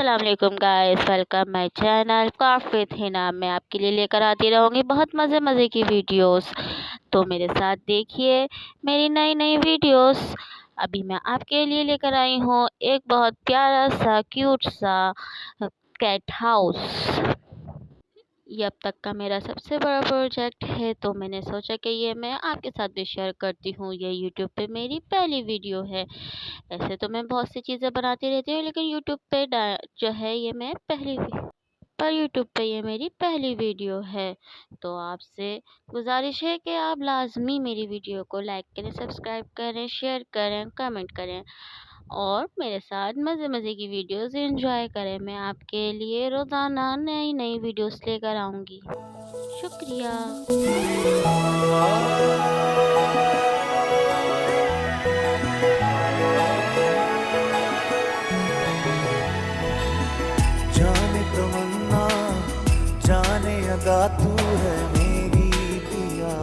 अस्सलाम वालेकुम guys, welcome my channel purrfect Hina. मैं आपके लिए लेकर आती रहूँगी बहुत मज़े की वीडियोस। तो मेरे साथ देखिए मेरी नई नई वीडियोस। अभी मैं आपके लिए लेकर आई हूँ एक बहुत प्यारा सा क्यूट सा कैट हाउस। ये अब तक का मेरा सबसे बड़ा प्रोजेक्ट है, तो मैंने सोचा कि ये मैं आपके साथ भी शेयर करती हूँ। ये यूट्यूब पे मेरी पहली वीडियो है। ऐसे तो मैं बहुत सी चीज़ें बनाती रहती हूँ, लेकिन यूट्यूब पे जो है ये मैं यूट्यूब पे ये मेरी पहली वीडियो है। तो आपसे गुजारिश है कि आप लाजमी मेरी वीडियो को लाइक करें, सब्सक्राइब करें, शेयर करें, कमेंट करें और मेरे साथ मज़े की वीडियोस एंजॉय करें। मैं आपके लिए रोज़ाना नई नई वीडियोस लेकर आऊँगी। शुक्रिया। जाने तमन्ना जाने अदा तू है मेरी पिया,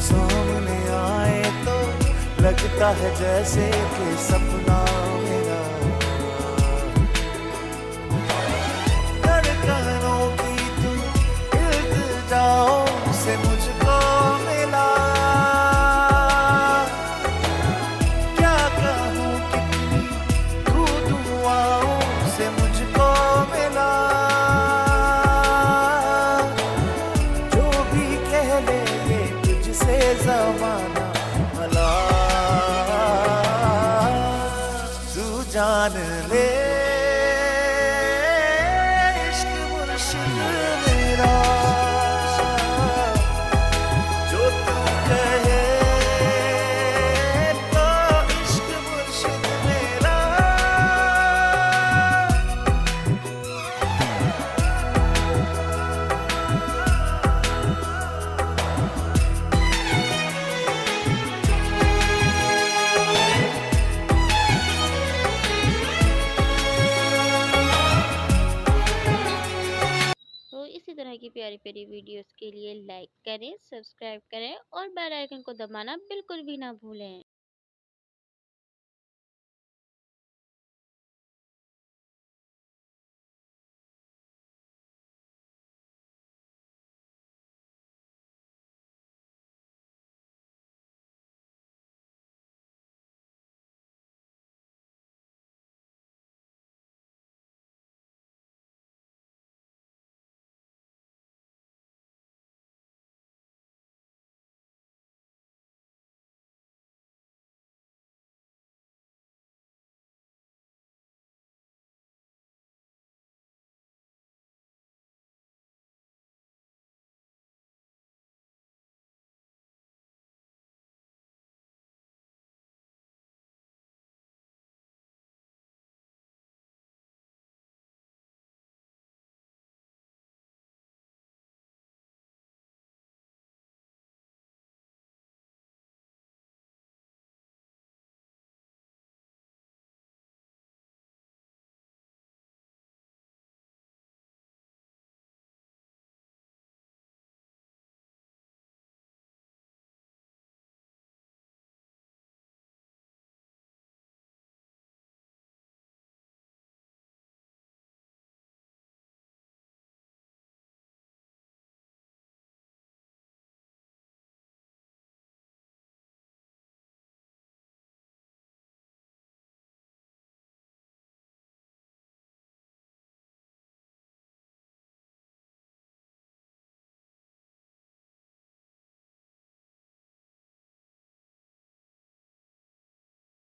सामने आए तो लगता है जैसे कि सपना मेरा। धड़कनों की तू इल्तिजाओं से मुझको मिला, क्या कहूँ कितनी तू दुआओं से मुझको मिला। जो भी कह ले ये तुझसे ज़माना भला, तू जान ले इश्क मुर्शिद मेरा, जो तू कहे तो इश्क मुर्शिद मेरा। तो इसी तरह की प्यारी प्यारी वीडियोस के लिए लाइक करें, सब्सक्राइब करें और बेल आइकन को दबाना बिल्कुल भी ना भूलें।